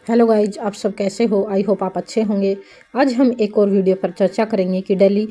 Hello guys, आप सब कैसे हो। आई होप आप अच्छे होंगे। आज हम एक और वीडियो पर चर्चा करेंगे कि दिल्ली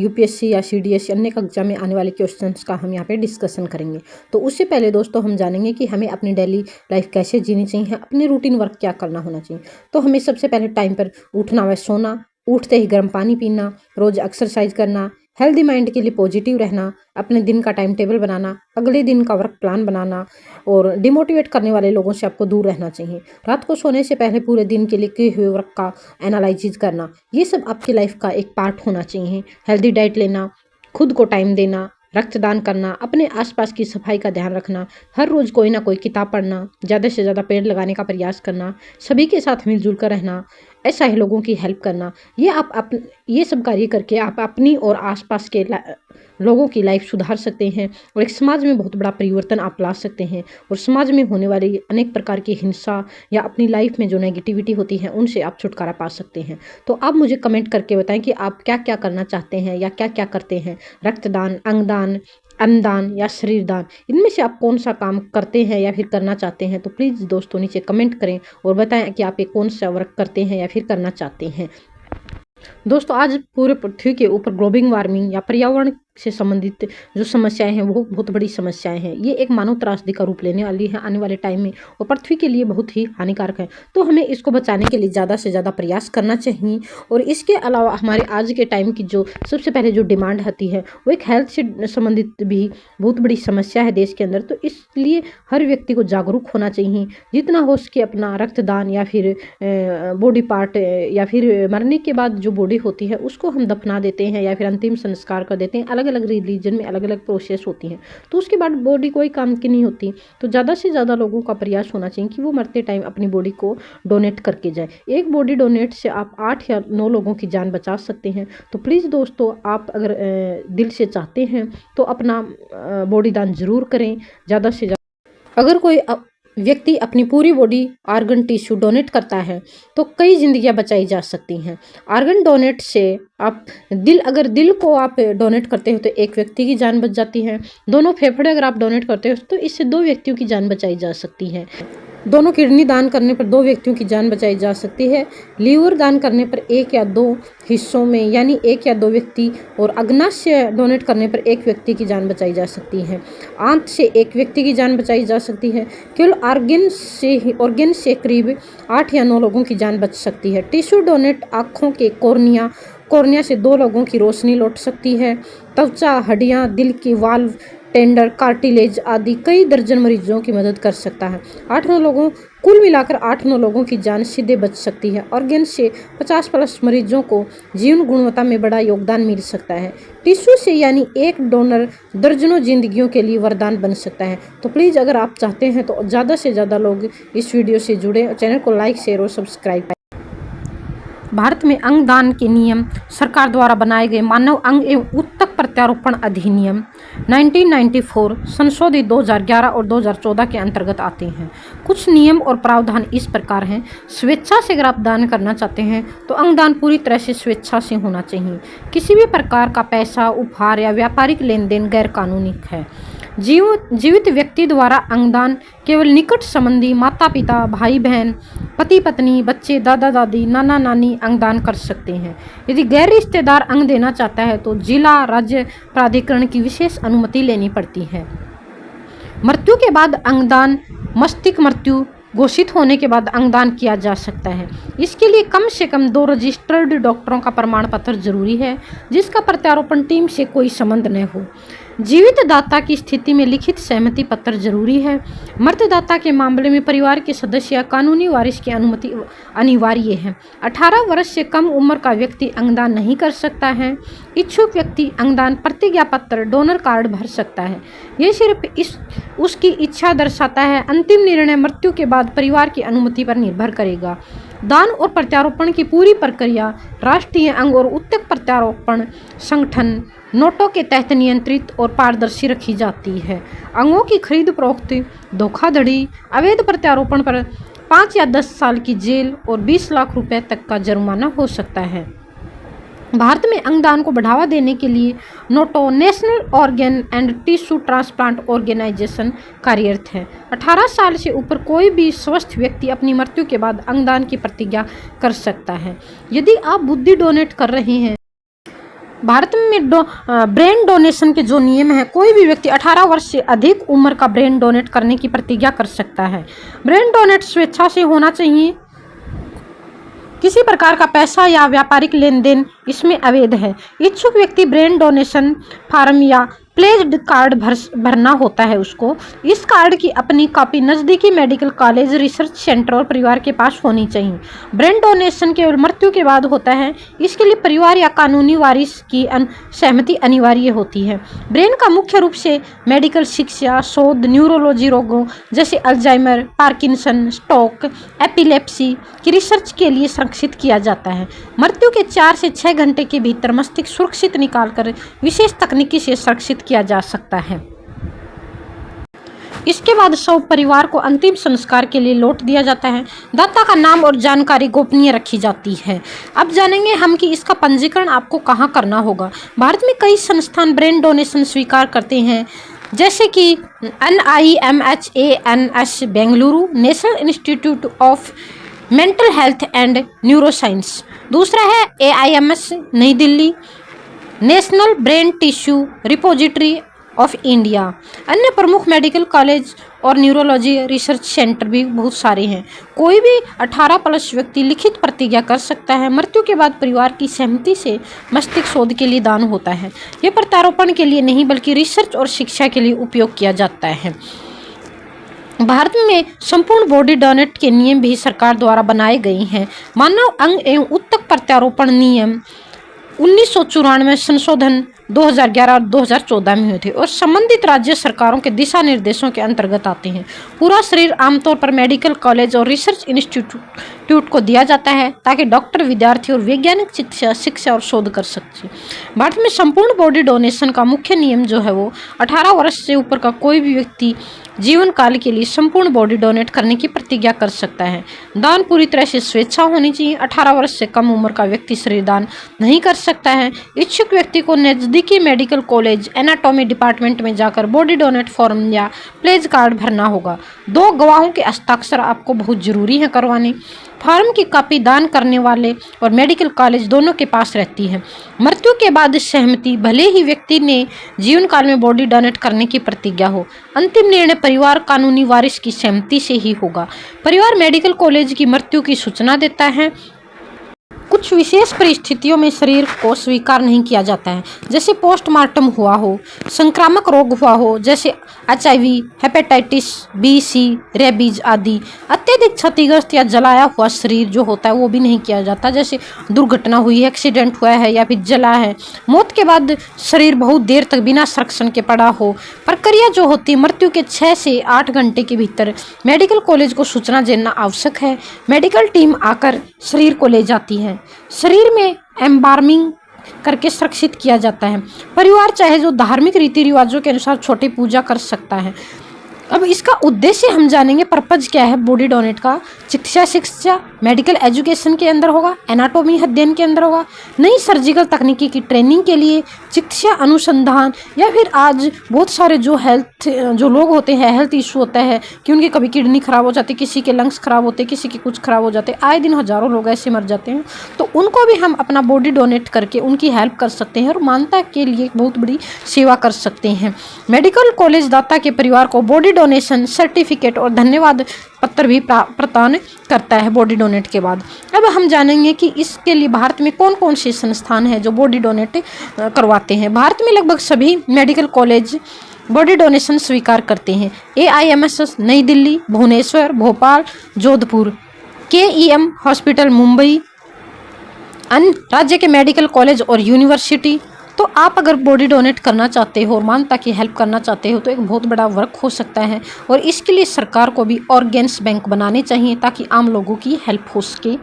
यूपीएससी या सीडीएस अन्य कक्षा में आने वाले क्वेश्चंस का हम यहाँ पे डिस्कशन करेंगे। तो उससे पहले दोस्तों हम जानेंगे कि हमें अपनी डेली लाइफ कैसे जीनी चाहिए, अपने रूटीन वर्क क्या करना होना चाहिए। तो हमें सबसे पहले टाइम पर उठना व सोना, उठते ही गर्म पानी पीना, रोज़ एक्सरसाइज करना, हेल्दी माइंड के लिए पॉजिटिव रहना, अपने दिन का टाइम टेबल बनाना, अगले दिन का वर्क प्लान बनाना और डिमोटिवेट करने वाले लोगों से आपको दूर रहना चाहिए। रात को सोने से पहले पूरे दिन के लिए किए हुए वर्क का एनालिसिस करना, ये सब आपकी लाइफ का एक पार्ट होना चाहिए। हेल्दी डाइट लेना, खुद को टाइम देना, रक्तदान करना, अपने आसपास की सफाई का ध्यान रखना, हर रोज़ कोई ना कोई किताब पढ़ना, ज़्यादा से ज़्यादा पेड़ लगाने का प्रयास करना, सभी के साथ मिलजुल कर रहना, ऐसा ही लोगों की हेल्प करना। ये सब कार्य करके आप अपनी और आसपास के लोगों की लाइफ सुधार सकते हैं और एक समाज में बहुत बड़ा परिवर्तन आप ला सकते हैं। और समाज में होने वाली अनेक प्रकार की हिंसा या अपनी लाइफ में जो नेगेटिविटी होती है उनसे आप छुटकारा पा सकते हैं। तो आप मुझे कमेंट करके बताएं कि आप क्या क्या करना चाहते हैं या क्या क्या करते हैं। रक्तदान, अंगदान, अन्नदान या शरीर दान, इनमें से आप कौन सा काम करते हैं या फिर करना चाहते हैं। तो प्लीज़ दोस्तों नीचे कमेंट करें और बताएं कि आप ये कौन सा वर्क करते हैं या फिर करना चाहते हैं। दोस्तों आज पूरे पृथ्वी के ऊपर ग्लोबल वार्मिंग या पर्यावरण से संबंधित जो समस्याएं हैं वो बहुत बड़ी समस्याएं हैं। ये एक मानव त्रासदी का रूप लेने वाली है आने वाले टाइम में और पृथ्वी के लिए बहुत ही हानिकारक है। तो हमें इसको बचाने के लिए ज़्यादा से ज़्यादा प्रयास करना चाहिए। और इसके अलावा हमारे आज के टाइम की जो सबसे पहले जो डिमांड आती है वो एक हेल्थ से संबंधित भी बहुत बड़ी समस्या है देश के अंदर। तो इसलिए हर व्यक्ति को जागरूक होना चाहिए, जितना हो सके अपना रक्तदान या फिर बॉडी पार्ट या फिर मरने के बाद जो बॉडी होती है उसको हम दफना देते हैं या फिर अंतिम संस्कार कर देते हैं। अलग अलग रिलीजन में अलग अलग प्रोसेस होती हैं, तो उसके बाद बॉडी कोई काम की नहीं होती। तो ज़्यादा से ज़्यादा लोगों का प्रयास होना चाहिए कि वो मरते टाइम अपनी बॉडी को डोनेट करके जाए। एक बॉडी डोनेट से आप 8 या 9 लोगों की जान बचा सकते हैं। तो प्लीज़ दोस्तों आप अगर दिल से चाहते हैं तो अपना बॉडी दान जरूर करें ज़्यादा से ज़्यादा। अगर कोई व्यक्ति अपनी पूरी बॉडी आर्गन टिश्यू डोनेट करता है तो कई जिंदगियां बचाई जा सकती हैं। आर्गन डोनेट से आप अगर दिल को आप डोनेट करते हो तो एक व्यक्ति की जान बच जाती है। दोनों फेफड़े अगर आप डोनेट करते हो तो इससे 2 व्यक्तियों की जान बचाई जा सकती है। दोनों किडनी दान करने पर 2 व्यक्तियों की जान बचाई जा सकती है। लीवर दान करने पर 1 या 2 हिस्सों में यानी 1 या 2 व्यक्ति, और अग्नाशय डोनेट करने पर 1 व्यक्ति की जान बचाई जा सकती है। आंत से 1 व्यक्ति की जान बचाई जा सकती है। केवल ऑर्गन से करीब 8 या 9 लोगों की जान बच सकती है। टिश्यू डोनेट आँखों के कॉर्निया से 2 लोगों की रोशनी लौट सकती है। त्वचा, हड्डियाँ, दिल की वाल्व, टेंडर, कार्टिलेज आदि कई दर्जन मरीजों की मदद कर सकता है। कुल मिलाकर 8-9 लोगों की जान सीधे बच सकती है। ऑर्गन से 50+ मरीजों को जीवन गुणवत्ता में बड़ा योगदान मिल सकता है। टिश्यू से यानी एक डोनर दर्जनों जिंदगियों के लिए वरदान बन सकता है। तो प्लीज़ अगर आप चाहते हैं तो ज़्यादा से ज़्यादा लोग इस वीडियो से जुड़े, चैनल को लाइक, शेयर और सब्सक्राइब करें। भारत में अंगदान के नियम सरकार द्वारा बनाए गए मानव अंग एवं ऊतक प्रत्यारोपण अधिनियम 1994 संशोधित 2011 और 2014 के अंतर्गत आते हैं। कुछ नियम और प्रावधान इस प्रकार हैं। स्वेच्छा से अगर आप दान करना चाहते हैं तो अंगदान पूरी तरह से स्वेच्छा से होना चाहिए। किसी भी प्रकार का पैसा, उपहार या व्यापारिक लेन देन गैर कानूनी है। जीवित व्यक्ति द्वारा अंगदान केवल निकट संबंधी, माता पिता, भाई बहन, पति पत्नी, बच्चे, दादा दादी, नाना नानी अंगदान कर सकते हैं। यदि गैर रिश्तेदार अंग देना चाहता है तो जिला राज्य प्राधिकरण की विशेष अनुमति लेनी पड़ती है। मृत्यु के बाद अंगदान, मस्तिष्क मृत्यु घोषित होने के बाद अंगदान किया जा सकता है। इसके लिए कम से कम 2 रजिस्टर्ड डॉक्टरों का प्रमाण पत्र जरूरी है जिसका प्रत्यारोपण टीम से कोई संबंध न हो। जीवित दाता की स्थिति में लिखित सहमति पत्र जरूरी है। मृतदाता के मामले में परिवार के सदस्य या कानूनी वारिस की अनुमति अनिवार्य है। 18 वर्ष से कम उम्र का व्यक्ति अंगदान नहीं कर सकता है। इच्छुक व्यक्ति अंगदान प्रतिज्ञा पत्र, डोनर कार्ड भर सकता है। यह सिर्फ उसकी इच्छा दर्शाता है। अंतिम निर्णय मृत्यु के बाद परिवार की अनुमति पर निर्भर करेगा। दान और प्रत्यारोपण की पूरी प्रक्रिया राष्ट्रीय अंग और ऊतक प्रत्यारोपण संगठन नोटो के तहत नियंत्रित और पारदर्शी रखी जाती है। अंगों की खरीद फरोख्त, धोखाधड़ी, अवैध प्रत्यारोपण पर 5 या 10 साल की जेल और 20 लाख रुपए तक का जुर्माना हो सकता है। भारत में अंगदान को बढ़ावा देने के लिए NOTTO national organ and tissue transplant organisation कार्यरत है। 18 साल से ऊपर कोई भी स्वस्थ व्यक्ति अपनी मृत्यु के बाद अंगदान की प्रतिज्ञा कर सकता है। यदि आप बुद्धि डोनेट कर रहे हैं, भारत में ब्रेन डोनेशन के जो नियम हैं, कोई भी व्यक्ति 18 वर्ष से अधिक उम्र का ब्रेन डोनेट करने की प्रतिज्ञा कर सकता है। ब्रेन डोनेट स्वेच्छा से होना चाहिए। किसी प्रकार का पैसा या व्यापारिक लेन देन इसमें अवैध है। इच्छुक व्यक्ति ब्रेन डोनेशन फॉर्म या प्लेज्ड कार्ड भरना होता है उसको। इस कार्ड की अपनी कॉपी नज़दीकी मेडिकल कॉलेज, रिसर्च सेंटर और परिवार के पास होनी चाहिए। ब्रेन डोनेशन केवल मृत्यु के बाद होता है। इसके लिए परिवार या कानूनी वारिस की सहमति अनिवार्य होती है। ब्रेन का मुख्य रूप से मेडिकल शिक्षा, शोध, न्यूरोलॉजी रोगों जैसे अल्जाइमर, पार्किंसन, स्ट्रोक, एपिलेप्सी की रिसर्च के लिए संरक्षित किया जाता है। मृत्यु के 4 से 6 घंटे के भीतर मस्तिष्क सुरक्षित निकालकर विशेष तकनीकी से संरक्षित किया जा सकता है। इसके बाद शव परिवार को अंतिम संस्कार के लिए लौट दिया जाता है। दाता का नाम और जानकारी गोपनीय रखी जाती है। अब जानेंगे हम कि इसका पंजीकरण आपको कहाँ करना होगा। भारत में कई संस्थान ब्रेन डोनेशन स्वीकार करते हैं, जैसे कि NIMHANS Bengaluru, national institute of mental health and neuroscience. दूसरा है AIMS नई Delhi, national brain tissue repository of India. अन्य प्रमुख मेडिकल कॉलेज और न्यूरोलॉजी रिसर्च सेंटर भी बहुत सारे हैं। कोई भी 18+ व्यक्ति लिखित प्रतिज्ञा कर सकता है। मृत्यु के बाद परिवार की सहमति से मस्तिष्क शोध के लिए दान होता है। यह प्रत्यारोपण के लिए नहीं बल्कि रिसर्च और शिक्षा के लिए उपयोग किया जाता है। भारत में संपूर्ण बॉडी डोनेट के नियम भी सरकार द्वारा बनाए गए हैं। मानव अंग एवं ऊतक प्रत्यारोपण नियम 1994 संशोधन 2011 और 2014 में हुए थे और संबंधित राज्य सरकारों के दिशा निर्देशों के अंतर्गत आते हैं। पूरा शरीर आमतौर पर मेडिकल कॉलेज और रिसर्च इंस्टीट्यूट को दिया जाता है ताकि डॉक्टर, विद्यार्थी और वैज्ञानिक शिक्षा और शोध कर सके। भारत में संपूर्ण बॉडी डोनेशन का मुख्य नियम जो है वो 18 वर्ष से ऊपर का कोई भी व्यक्ति जीवन काल के लिए संपूर्ण बॉडी डोनेट करने की प्रतिज्ञा कर सकता है। दान पूरी तरह से स्वेच्छा होनी चाहिए। 18 वर्ष से कम उम्र का व्यक्ति शरीर दान नहीं कर सकता है। इच्छुक व्यक्ति को नज़दीकी मेडिकल कॉलेज एनाटॉमी डिपार्टमेंट में जाकर बॉडी डोनेट फॉर्म या प्लेज कार्ड भरना होगा। 2 गवाहों के हस्ताक्षर आपको बहुत जरूरी है करवाने। फॉर्म की कॉपी दान करने वाले और मेडिकल कॉलेज दोनों के पास रहती है। मृत्यु के बाद सहमति, भले ही व्यक्ति ने जीवन काल में बॉडी डोनेट करने की प्रतिज्ञा हो, अंतिम निर्णय परिवार कानूनी वारिस की सहमति से ही होगा। परिवार मेडिकल कॉलेज की मृत्यु की सूचना देता है। कुछ विशेष परिस्थितियों में शरीर को स्वीकार नहीं किया जाता है, जैसे पोस्टमार्टम हुआ हो, संक्रामक रोग हुआ हो जैसे HIV, hepatitis B, C, rabies आदि। अत्यधिक क्षतिग्रस्त या जलाया हुआ शरीर जो होता है वो भी नहीं किया जाता, जैसे दुर्घटना हुई है, एक्सीडेंट हुआ है या फिर जला है। मौत के बाद शरीर बहुत देर तक बिना संरक्षण के पड़ा हो। प्रक्रिया जो होती है, मृत्यु के 6 से 8 घंटे के भीतर मेडिकल कॉलेज को सूचना देना आवश्यक है। मेडिकल टीम आकर शरीर को ले जाती है। शरीर में एम्बार्मिंग करके सुरक्षित किया जाता है। परिवार चाहे जो धार्मिक रीति रिवाजों के अनुसार छोटी पूजा कर सकता है। अब इसका उद्देश्य हम जानेंगे, पर्पज क्या है बॉडी डोनेट का। चिकित्सा शिक्षा मेडिकल एजुकेशन के अंदर होगा, एनाटॉमी अध्ययन के अंदर होगा, नई सर्जिकल तकनीकी की ट्रेनिंग के लिए, चिकित्सा अनुसंधान, या फिर आज बहुत सारे जो लोग होते हैं, हेल्थ इशू होता है कि उनकी कभी किडनी खराब हो जाती है, किसी के लंग्स खराब होते हैं, किसी के कुछ खराब हो जाते हैं, आए दिन हजारों लोग ऐसे मर जाते हैं। तो उनको भी हम अपना बॉडी डोनेट करके उनकी हेल्प कर सकते हैं और मानवता के लिए बहुत बड़ी सेवा कर सकते हैं। मेडिकल कॉलेज दाता के परिवार को बॉडी डोनेशन सर्टिफिकेट और धन्यवाद पत्र भी प्रदान करता है बॉडी डोनेट के बाद। अब हम जानेंगे कि इसके लिए भारत में कौन कौन से संस्थान हैं जो बॉडी डोनेट करवाते हैं। भारत में लगभग सभी मेडिकल कॉलेज बॉडी डोनेशन स्वीकार करते हैं। AIMS नई दिल्ली, भुवनेश्वर, भोपाल, जोधपुर, KEM हॉस्पिटल मुंबई, अन्य राज्य के मेडिकल कॉलेज और यूनिवर्सिटी। तो आप अगर बॉडी डोनेट करना चाहते हो और मानवता की हेल्प करना चाहते हो तो एक बहुत बड़ा वर्क हो सकता है और इसके लिए सरकार को भी ऑर्गेन्स बैंक बनाने चाहिए ताकि आम लोगों की हेल्प हो सके।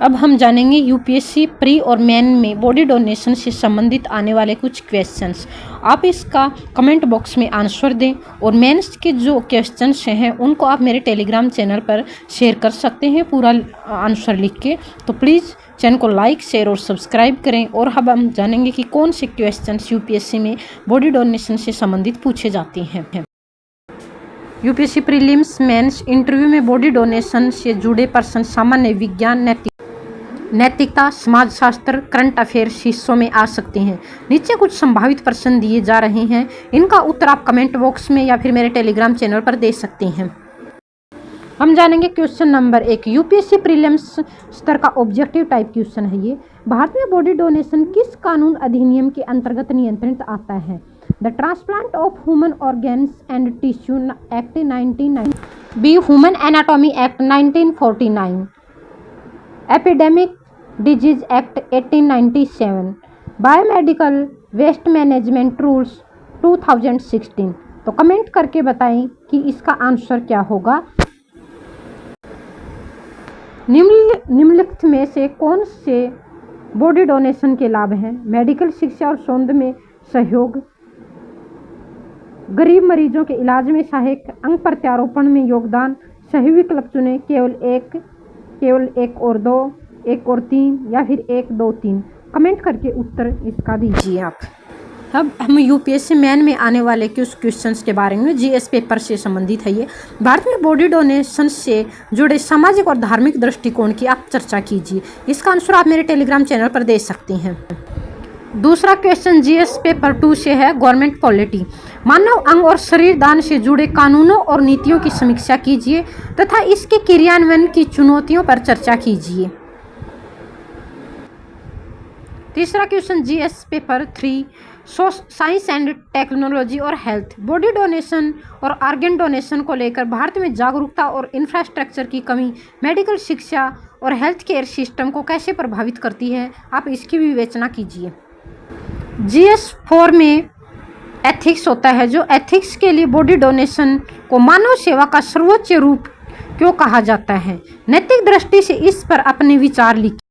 अब हम जानेंगे यूपीएससी प्री और मेन में बॉडी डोनेशन से संबंधित आने वाले कुछ क्वेश्चंस। आप इसका कमेंट बॉक्स में आंसर दें और मेंस के जो क्वेश्चंस हैं उनको आप मेरे टेलीग्राम चैनल पर शेयर कर सकते हैं पूरा आंसर लिख के। तो प्लीज़ चैनल को लाइक, शेयर और सब्सक्राइब करें। और अब हम जानेंगे कि कौन से क्वेश्चंस यूपीएससी में बॉडी डोनेशन से संबंधित पूछे जाते हैं। यूपीएससी प्रीलिम्स, मेंस, इंटरव्यू में बॉडी डोनेशन से जुड़े प्रश्न सामान्य विज्ञान, नैतिकता, समाजशास्त्र, करंट अफेयर्स हिस्सों में आ सकते हैं। नीचे कुछ संभावित प्रश्न दिए जा रहे हैं, इनका उत्तर आप कमेंट बॉक्स में या फिर मेरे टेलीग्राम चैनल पर दे सकते हैं। हम जानेंगे क्वेश्चन नंबर 1। यूपीएससी प्रीलिम्स स्तर का ऑब्जेक्टिव टाइप क्वेश्चन है ये। भारत में बॉडी डोनेशन किस कानून अधिनियम के अंतर्गत नियंत्रित आता है? The transplant of human organs and tissue act 1990, b human anatomy act 1949, epidemic disease act 1897, biomedical waste management rules 2016। तो कमेंट करके बताएं कि इसका आंसर क्या होगा। निम्नलिखित में से कौन से बॉडी डोनेशन के लाभ हैं? मेडिकल शिक्षा और शोध में सहयोग, गरीब मरीजों के इलाज में सहायक, अंग प्रत्यारोपण में योगदान। सही विकल्प चुनें, केवल एक और 2, 1 और 3 या फिर 1, 2, 3। कमेंट करके उत्तर इसका दीजिए आप। अब हम यूपीएससी मेन में आने वाले कुछ क्वेश्चंस के बारे में, जीएस पेपर से संबंधित है ये। भारत में बॉडी डोनेशन से जुड़े सामाजिक और धार्मिक दृष्टिकोण की आप चर्चा कीजिए। इसका आंसर आप मेरे टेलीग्राम चैनल पर दे सकते हैं। दूसरा क्वेश्चन जीएस पेपर 2 से है, गवर्नमेंट पॉलिटी। मानव अंग और शरीर दान से जुड़े कानूनों और नीतियों की समीक्षा कीजिए तथा इसके क्रियान्वयन की चुनौतियों पर चर्चा कीजिए। तीसरा question GS paper 3, science and technology और हेल्थ। बॉडी डोनेशन और ऑर्गन डोनेशन को लेकर भारत में जागरूकता और इंफ्रास्ट्रक्चर की कमी मेडिकल शिक्षा और हेल्थ केयर सिस्टम को कैसे प्रभावित करती है? आप इसकी विवेचना कीजिए। जीएस 4 में एथिक्स होता है, जो एथिक्स के लिए बॉडी डोनेशन को मानव सेवा का सर्वोच्च रूप क्यों कहा जाता है? नैतिक दृष्टि से इस पर अपने विचार लिखिए।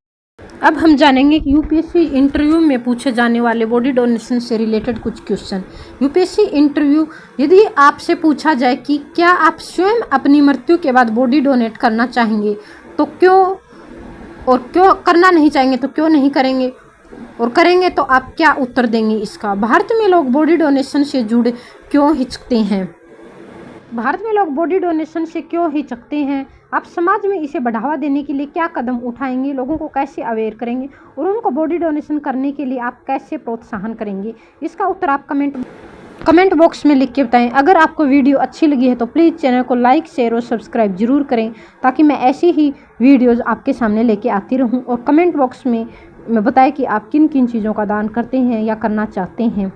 अब हम जानेंगे कि यूपीएससी इंटरव्यू में पूछे जाने वाले बॉडी डोनेशन से रिलेटेड कुछ क्वेश्चन। यूपीएससी इंटरव्यू यदि आपसे पूछा जाए कि क्या आप स्वयं अपनी मृत्यु के बाद बॉडी डोनेट करना चाहेंगे तो क्यों, और क्यों करना नहीं चाहेंगे तो क्यों नहीं करेंगे, और करेंगे तो आप क्या उत्तर देंगे इसका? भारत में लोग बॉडी डोनेशन से जुड़े क्यों हिचकते हैं? भारत में लोग बॉडी डोनेशन से क्यों हिचकते हैं? आप समाज में इसे बढ़ावा देने के लिए क्या कदम उठाएंगे? लोगों को कैसे अवेयर करेंगे और उनको बॉडी डोनेशन करने के लिए आप कैसे प्रोत्साहन करेंगे? इसका उत्तर आप कमेंट बॉक्स में लिख के बताएं। अगर आपको वीडियो अच्छी लगी है तो प्लीज़ चैनल को लाइक, शेयर और सब्सक्राइब जरूर करें ताकि मैं ऐसी ही वीडियोज़ आपके सामने लेके आती रहूँ। और कमेंट बॉक्स में बताएं कि आप किन किन चीज़ों का दान करते हैं या करना चाहते हैं।